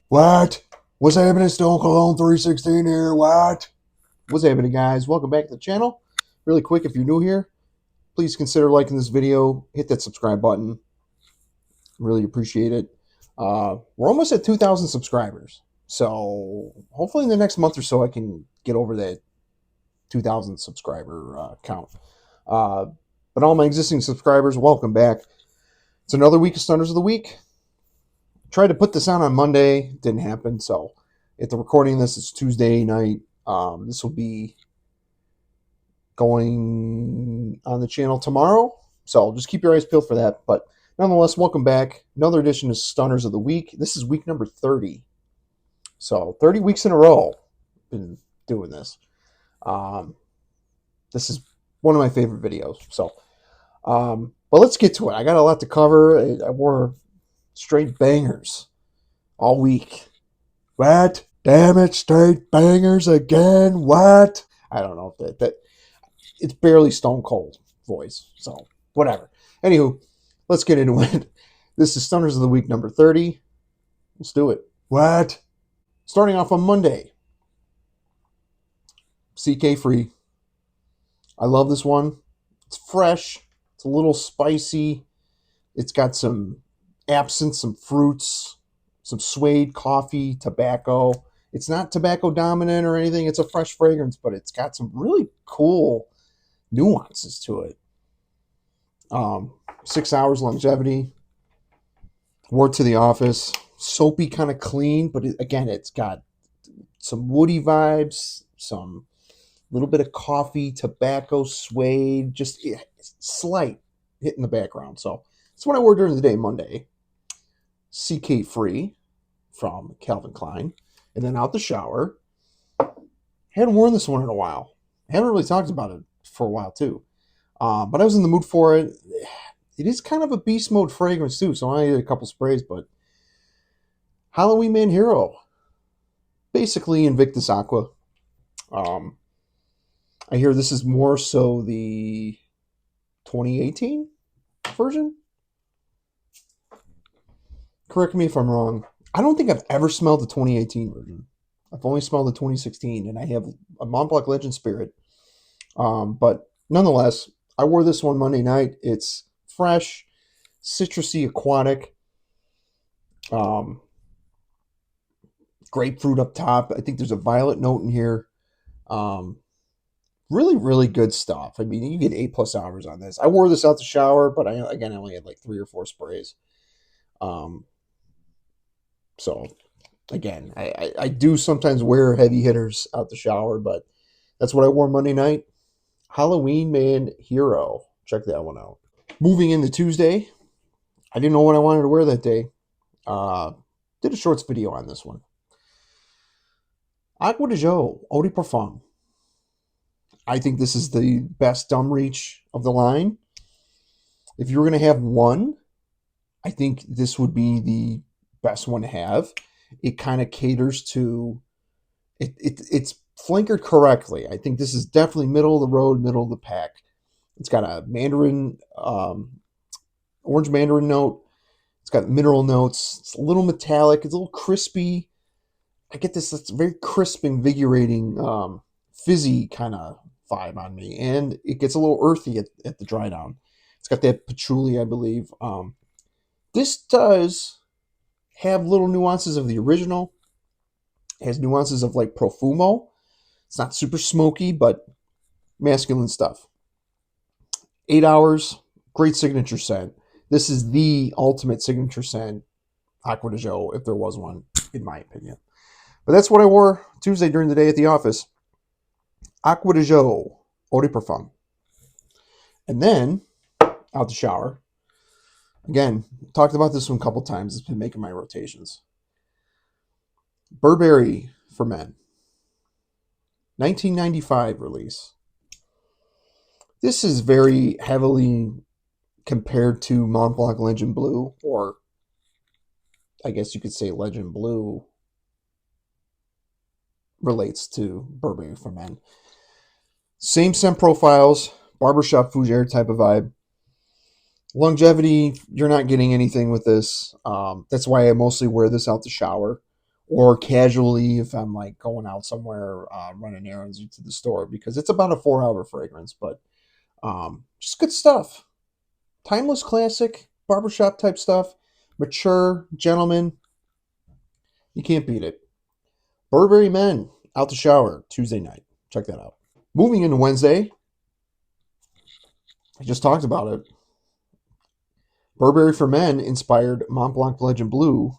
What? What's happening? Stone Cologne 316 here. What? What's happening, guys? Welcome back to the channel. Really quick, if you're new here, please consider liking this video. Hit that subscribe button. Really appreciate it. We're almost at 2,000 subscribers. So hopefully in the next month or so, I can get over that 2,000 subscriber count. But all my existing subscribers, welcome back. It's another week of Stunners of the Week. Tried to put this on Monday, didn't happen. So at the recording of this, it's Tuesday night. This will be going on the channel tomorrow. So just keep your eyes peeled for that. But nonetheless, welcome back. Another edition of Stunners of the Week. This is week number 30. So 30 weeks in a row, been doing this. This is one of my favorite videos. So, but let's get to it. I got a lot to cover. I wore straight bangers all week. What? Damn it, straight bangers again. What? I don't know if that it's barely Stone Cold voice. So whatever. Anywho, let's get into it. This is Stunners of the Week number 30. Let's do it. What? Starting off on Monday. CK free. I love this one. It's fresh. It's a little spicy. It's got some absinthe, some fruits, some suede, coffee, tobacco. It's not tobacco dominant or anything. It's a fresh fragrance, but it's got some really cool nuances to it. 6 hours longevity. Wore to the office. Soapy, kind of clean, but again, it's got some woody vibes, some little bit of coffee, tobacco, suede, just slight hit in the background. So that's what I wore during the day, Monday. CK free from Calvin Klein. And then out the shower. Hadn't worn this one in a while. Haven't really talked about it for a while too. But I was in the mood for it. It is kind of a beast mode fragrance too, so I only did a couple sprays, but Halloween Man Hero. Basically Invictus Aqua. I hear this is more so the 2018 version. Correct me if I'm wrong. I don't think I've ever smelled the 2018 version. I've only smelled the 2016, and I have a Mont Blanc Legend Spirit. But nonetheless, I wore this one Monday night. It's fresh, citrusy, aquatic. Grapefruit up top. I think there's a violet note in here. Really, really good stuff. I mean, you get 8+ hours on this. I wore this out the shower, but I only had like 3 or 4 sprays. So, again, I do sometimes wear heavy hitters out the shower, but that's what I wore Monday night. Halloween Man Hero. Check that one out. Moving into Tuesday. I didn't know what I wanted to wear that day. Did a shorts video on this one. Acqua di Gio Eau de Parfum. I think this is the best dumb reach of the line. If you were going to have one, I think this would be the best one to have. It kind of caters to it's flankered correctly. I think this is definitely middle of the road, middle of the pack. It's got a mandarin, orange mandarin note. It's got mineral notes. It's a little metallic. It's a little crispy. I get this. It's very crisp, invigorating, fizzy kind of vibe on me, and it gets a little earthy at the dry down. It's got that patchouli, I believe. This does have little nuances of the original. It has nuances of like Profumo. It's not super smoky, but masculine stuff. 8 hours, great signature scent. This is the ultimate signature scent, Acqua di Gio, if there was one, in my opinion. But that's what I wore Tuesday during the day at the office. Acqua di Gio Eau de Parfum. And then, out the shower. Again, talked about this one a couple times. It's been making my rotations. Burberry for Men. 1995 release. This is very heavily compared to Mont Blanc Legend Blue, or I guess you could say Legend Blue relates to Burberry for Men. Same scent profiles, barbershop fougere type of vibe. Longevity, you're not getting anything with this. That's why I mostly wear this out the shower or casually if I'm like going out somewhere, running errands to the store, because it's about a 4 hour fragrance, but just good stuff. Timeless classic, barbershop type stuff. Mature gentleman, you can't beat it. Burberry Men, out the shower, Tuesday night. Check that out. Moving into Wednesday, I just talked about it. Burberry for Men inspired Mont Blanc Legend Blue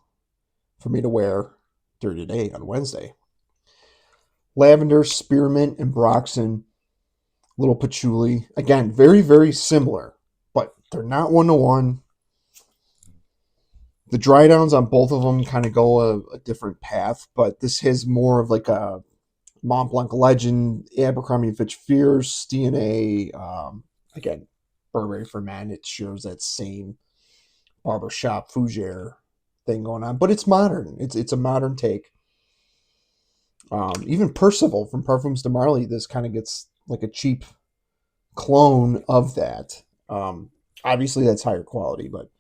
for me to wear during the day on Wednesday. Lavender, spearmint, and Broxton, little patchouli. Again, very, very similar, but they're not one to one. The dry downs on both of them kind of go a different path, but this has more of like a Mont Blanc Legend, Abercrombie & Fitch Fierce, DNA. Again, Burberry for Men. It shares that same barbershop fougere thing going on, but it's modern. It's a modern take. Even Percival from Parfums de Marly, this kind of gets like a cheap clone of that. Obviously, that's higher quality, but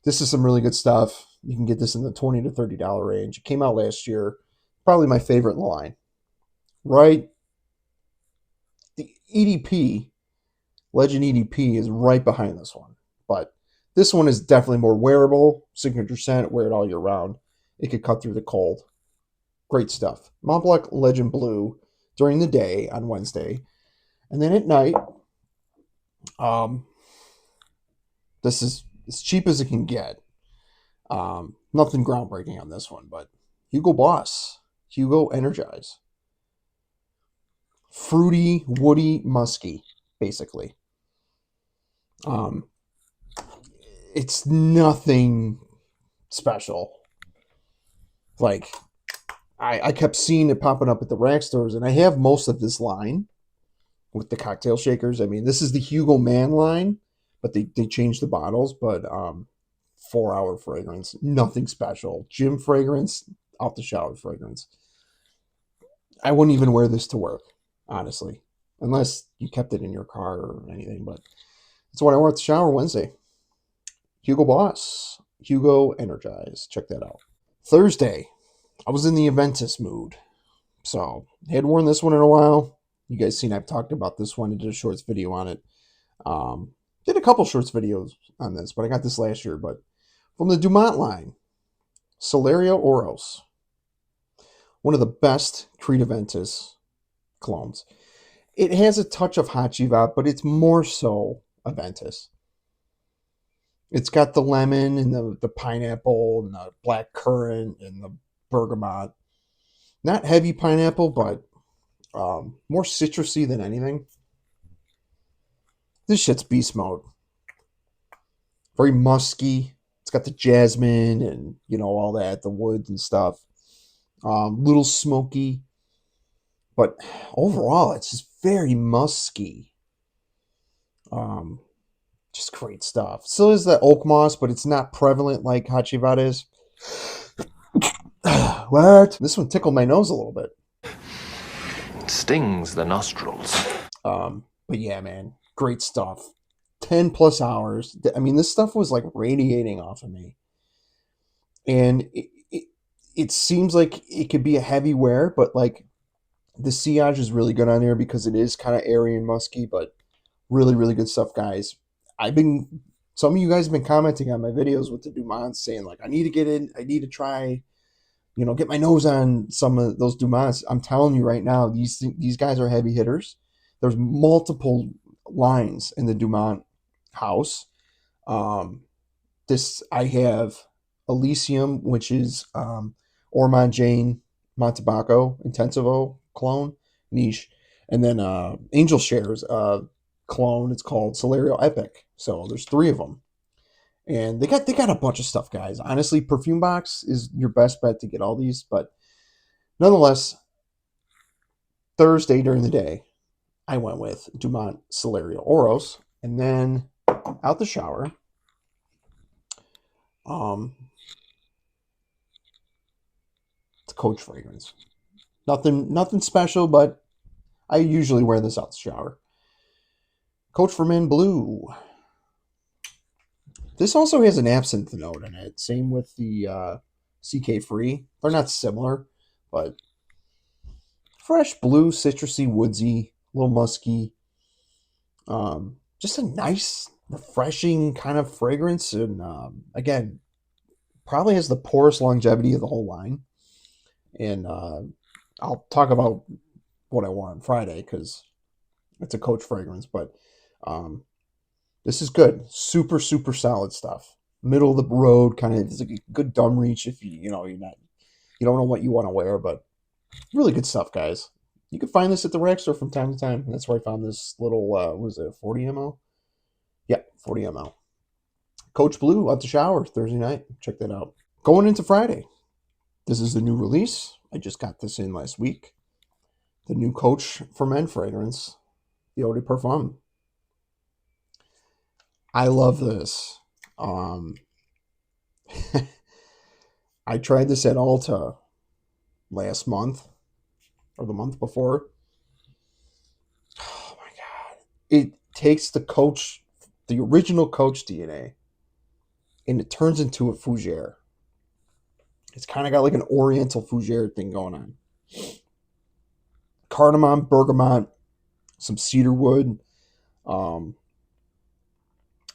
this is some really good stuff. You can get this in the $20 to $30 range. It came out last year. Probably my favorite in the line. Right? The EDP, Legend EDP, is right behind this one. But this one is definitely more wearable. Signature scent, wear it all year round. It could cut through the cold. Great stuff. Mont Blanc Legend Blue during the day on Wednesday. And then at night, this is as cheap as it can get. Nothing groundbreaking on this one, but Hugo Boss, Hugo Energized. Fruity, woody, musky, basically. Um, it's nothing special. Like, I kept seeing it popping up at the rack stores, and I have most of this line with the cocktail shakers. I mean, this is the Hugo Man line, but they changed the bottles, but 4 hour fragrance, nothing special. Gym fragrance, out the shower fragrance. I wouldn't even wear this to work, honestly, unless you kept it in your car or anything, but that's what I wore at the shower Wednesday. Hugo Boss, Hugo Energized. Check that out. Thursday, I was in the Aventus mood. So, I had worn this one in a while. You guys seen I've talked about this one. I did a shorts video on it. Did a couple shorts videos on this, but I got this last year. But from the Dumont line, Celerio Oros. One of the best Creed Aventus clones. It has a touch of Hachivat, but it's more so Aventus. It's got the lemon and the pineapple and the black currant and the bergamot. Not heavy pineapple, but more citrusy than anything. This shit's beast mode. Very musky. It's got the jasmine and, all that, the woods and stuff. Little smoky. But overall, it's just very musky. Just great stuff. Still is that oak moss, but it's not prevalent like Hachivat is. What? This one tickled my nose a little bit. It stings the nostrils. But yeah, man, great stuff. 10 plus hours. I mean, this stuff was like radiating off of me. And it seems like it could be a heavy wear, but like the sillage is really good on there because it is kind of airy and musky, but really, really good stuff, guys. Some of you guys have been commenting on my videos with the Dumont saying like, I need to get in, I need to try, get my nose on some of those Dumonts. I'm telling you right now, these guys are heavy hitters. There's multiple lines in the Dumont house. I have Elysium, which is Ormond Jane Montebaco Intensivo clone niche, and then Angel Shares clone. It's called Celerio Epic. So there's 3 of them, and they got a bunch of stuff, guys. Honestly, Perfume Box is your best bet to get all these, but nonetheless, Thursday during the day, I went with Dumont Celerio Oros, and then out the shower. It's a Coach fragrance. Nothing special, but I usually wear this out the shower. Coach for Men Blue. This also has an absinthe note in it. Same with the CK Free. They're not similar, but fresh blue, citrusy, woodsy, a little musky. Just a nice, refreshing kind of fragrance. And again, probably has the poorest longevity of the whole line. And I'll talk about what I wore on Friday because it's a Coach fragrance. But um, this is good. Super, super solid stuff. Middle of the road, kind of. It's like a good dumb reach if you don't know what you want to wear, but really good stuff, guys. You can find this at the rag store from time to time. That's where I found this little. What was it, 40 ml? Yeah, 40 ml. Coach Blue out the shower Thursday night. Check that out. Going into Friday. This is the new release. I just got this in last week. The new Coach for Men fragrance, the Eau de Parfum. I love this. Um, I tried this at Ulta last month or the month before. Oh my god! It takes the Coach, the original Coach DNA, and it turns into a fougere. It's kind of got like an Oriental fougere thing going on. Cardamom, bergamot, some cedar wood, um,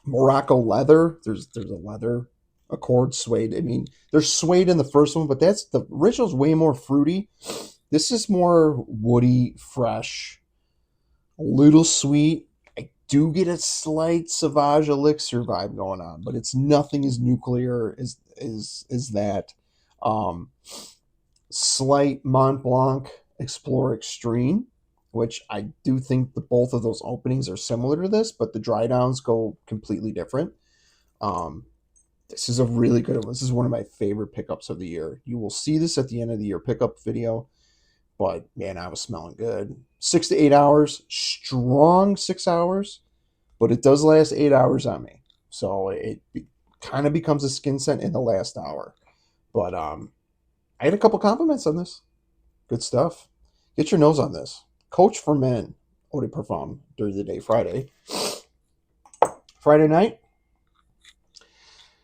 Morocco leather. There's a leather accord suede. I mean, there's suede in the first one, but that's the original's way more fruity. This is more woody, fresh, a little sweet. I do get a slight Sauvage Elixir vibe going on, but it's nothing as nuclear as that. Um, Slight Mont Blanc Explore Extreme, which I do think the both of those openings are similar to this, but the dry downs go completely different. Um, this is a really good one. This is one of my favorite pickups of the year. You will see this at the end of the year pickup video, but man, I was smelling good. 6 to 8 hours, strong 6 hours, but it does last 8 hours on me. So it kind of becomes a skin scent in the last hour. But I had a couple compliments on this. Good stuff. Get your nose on this. Coach for Men, Eau de Parfum, during the day Friday. Friday night,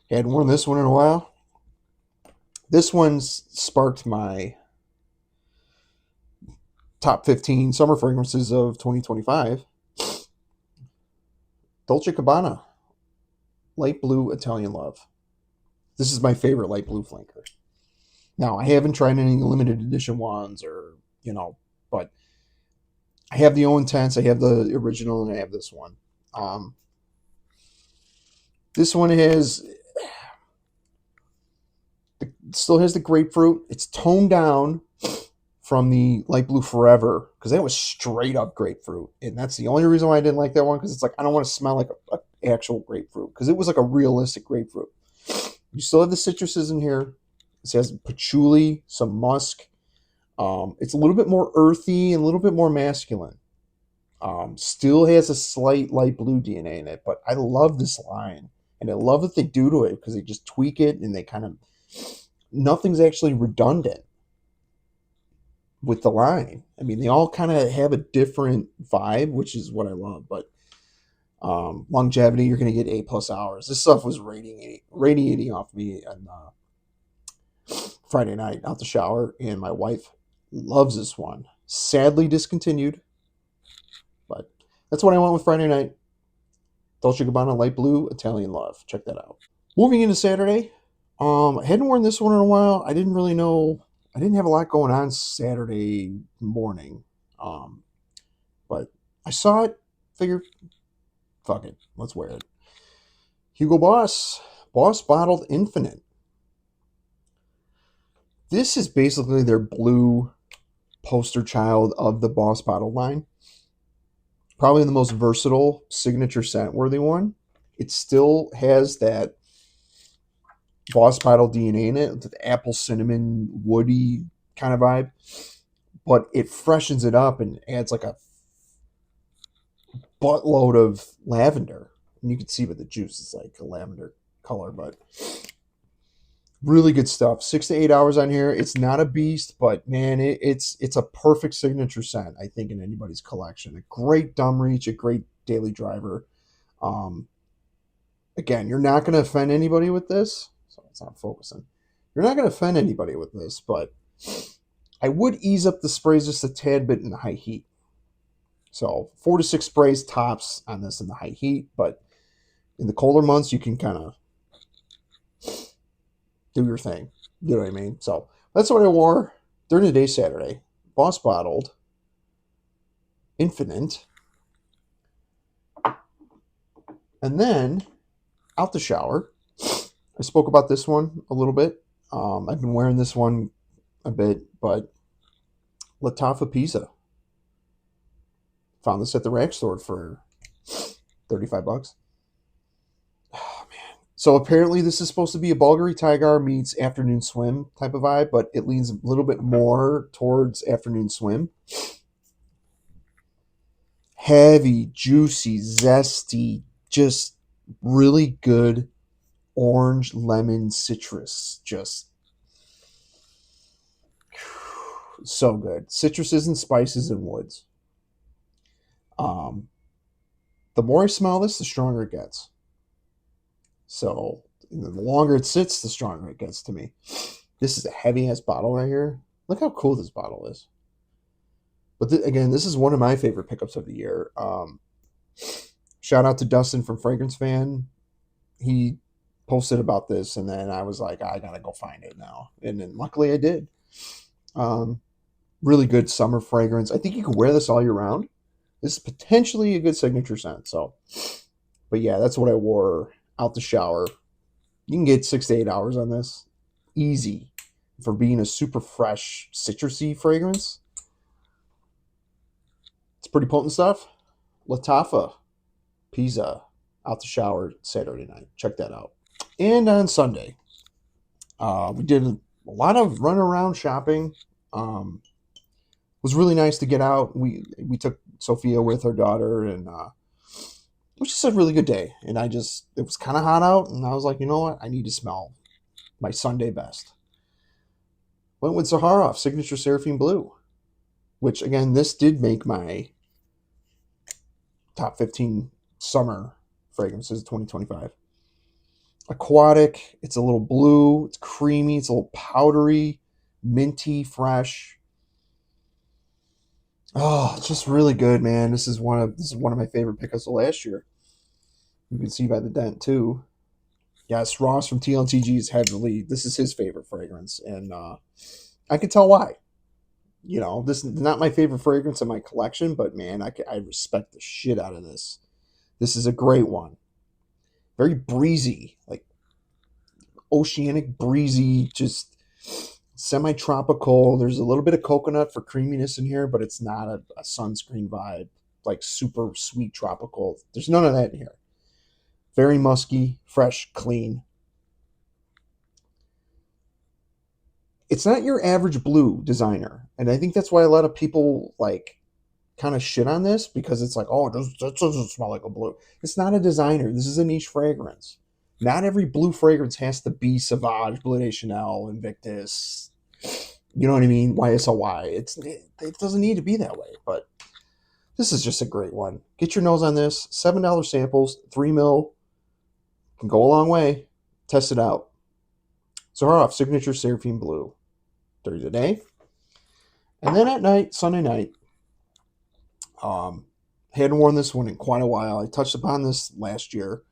hadn't worn this one in a while. This one sparked my top 15 summer fragrances of 2025. Dolce Gabbana, Light Blue Italian Love. This is my favorite light blue flanker. Now, I haven't tried any limited edition ones but I have the O Intense, I have the original, and I have this one. This one still has the grapefruit. It's toned down from the Light Blue Forever because that was straight up grapefruit, and that's the only reason why I didn't like that one because it's like I don't want to smell like a actual grapefruit because it was like a realistic grapefruit. You still have the citruses in here. It has patchouli, some musk. It's a little bit more earthy and a little bit more masculine. Still has a slight light blue DNA in it, but I love this line. And I love what they do to it because they just tweak it and they kind of, nothing's actually redundant with the line. I mean, they all kind of have a different vibe, which is what I love. But longevity, you're going to get 8+ hours. This stuff was radiating off me on Friday night out the shower, and my wife loves this one. Sadly discontinued, but that's what I went with Friday night. Dolce Gabbana Light Blue Italian Love. Check that out. Moving into Saturday, I hadn't worn this one in a while. I didn't really know. I didn't have a lot going on Saturday morning, um, but I saw it. Figured, fuck it, let's wear it. Hugo Boss Bottled Infinite. This is basically their blue poster child of the Boss Bottle line. Probably the most versatile signature scent worthy one. It still has that Boss Bottle DNA in it, the apple cinnamon woody kind of vibe, but it freshens it up and adds like a buttload of lavender. And you can see with the juice, it's like a lavender color, but really good stuff. 6 to 8 hours on here. It's not a beast, but man, it's a perfect signature scent, I think, in anybody's collection. A great dumb reach, a great daily driver. Um, again, you're not going to offend anybody with this. So it's not focusing. You're not going to offend anybody with this, but I would ease up the sprays just a tad bit in the high heat. So 4 to 6 sprays tops on this in the high heat, but in the colder months, you can kind of do your thing. You know what I mean? So that's what I wore during the day Saturday. Boss bottled, Infinite, and then out the shower. I spoke about this one a little bit. I've been wearing this one a bit, but Lattafa Pisa. Found this at the rack store for $35. Oh, man. So apparently this is supposed to be a Bulgari Tiger meets afternoon swim type of vibe, but it leans a little bit more towards afternoon swim. Heavy, juicy, zesty, just really good orange, lemon, citrus. Just so good. Citruses and spices and woods. The more I smell this, the stronger it gets. So the longer it sits, the stronger it gets to me. This is a heavy ass bottle right here. Look how cool this bottle is. But again, this is one of my favorite pickups of the year. Shout out to Dustin from Fragrance Fan. He posted about this, and then I was like, I gotta go find it now. And then luckily I did. Really good summer fragrance. I think you can wear this all year round. This is potentially a good signature scent. So, but yeah, that's what I wore out the shower. You can get 6 to 8 hours on this. Easy for being a super fresh, citrusy fragrance. It's pretty potent stuff. Lattafa Pisa out the shower Saturday night. Check that out. And on Sunday, we did a lot of run around shopping. Was really nice to get out. We took Sophia with her daughter, and it was just a really good day. And it was kind of hot out, and I was like, you know what? I need to smell my Sunday best. Went with Zaharoff Signature Seraphim Blue, which again, this did make my top 15 summer fragrances 2025. Aquatic. It's a little blue. It's creamy. It's a little powdery, minty, fresh. Oh, it's just really good, man. This is one of my favorite pickups of last year. You can see by the dent too. Yes, Ross from TLTG is heavily. This is his favorite fragrance, and I can tell why. You know, this is not my favorite fragrance in my collection, but man, I respect the shit out of this. This is a great one. Very breezy, like oceanic breezy, just semi-tropical. There's a little bit of coconut for creaminess in here, but it's not a sunscreen vibe, like super sweet tropical. There's none of that in here. Very musky, fresh, clean. It's not your average blue designer, and I think that's why a lot of people like kind of shit on this, because it's like, oh, that doesn't smell like a blue. It's not a designer. This is a niche fragrance. Not every blue fragrance has to be Sauvage, Bleu de Chanel, Invictus. You know what I mean? YSLY. It doesn't need to be that way, but this is just a great one. Get your nose on this. $7 samples, 3 mil. Can go a long way. Test it out. Zaharoff Signature Seraphim Blue. During the day. And then at night, Sunday night, hadn't worn this one in quite a while. I touched upon this last year.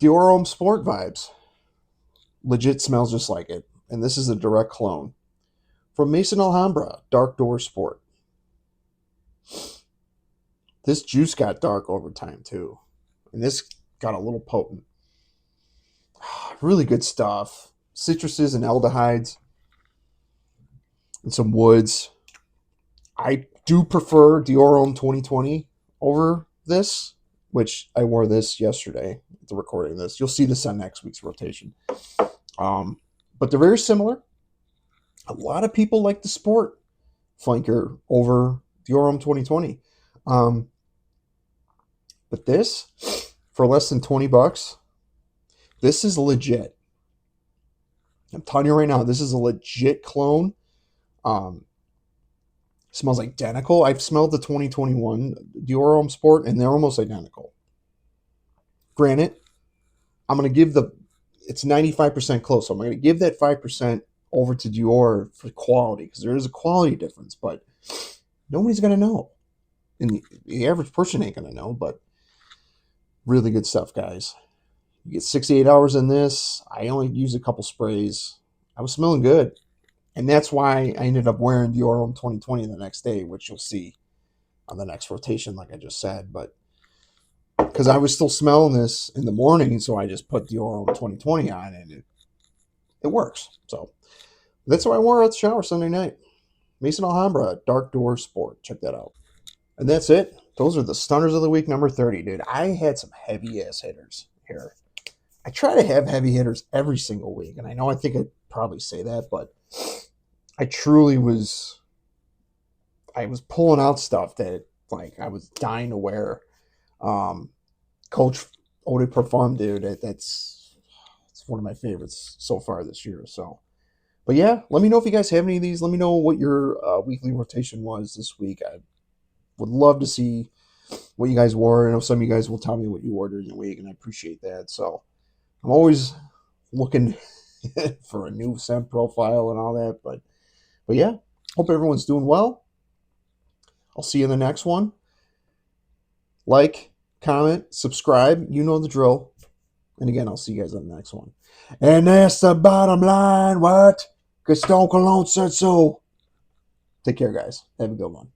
Oros Sport vibes. Legit smells just like it. And this is a direct clone. From Maison Alhambra, Dark Door Sport. This juice got dark over time too. And this got a little potent. Really good stuff. Citruses and aldehydes. And some woods. I do prefer Oros 2020 over this, which I wore this yesterday at the recording of this. You'll see this on next week's rotation. But they're very similar. A lot of people like the Sport flanker over Oros 2020. But this, for less than $20, this is legit. I'm telling you right now, this is a legit clone. Smells identical. I've smelled the 2021 Oros Sport, and they're almost identical. Granted, I'm going to give it's 95% close. So I'm going to give that 5% over to Dior for quality because there is a quality difference, but nobody's going to know. And the average person ain't going to know, but really good stuff, guys. You get 68 hours in this. I only used a couple sprays. I was smelling good. And that's why I ended up wearing Dior Homme 2020 the next day, which you'll see on the next rotation, like I just said. But because I was still smelling this in the morning, so I just put Dior Homme 2020 on, and it works. So that's what I wore at the shower Sunday night. Maison Alhambra, Dark Door Sport. Check that out. And that's it. Those are the stunners of the week, number 30, dude. I had some heavy-ass hitters here. I try to have heavy hitters every single week, and I know I think I'd probably say that, but I truly was pulling out stuff that, like, I was dying to wear. Coach Eau de Parfum, dude, it's one of my favorites so far this year. So, but yeah, let me know if you guys have any of these. Let me know what your weekly rotation was this week. I would love to see what you guys wore. I know some of you guys will tell me what you wore during the week, and I appreciate that. So I'm always looking for a new scent profile and all that. But yeah, hope everyone's doing well. I'll see you in the next one. Like, comment, subscribe. You know the drill. And again, I'll see you guys on the next one. And that's the bottom line. What? Because Stone Cologne said so. Take care, guys. Have a good one.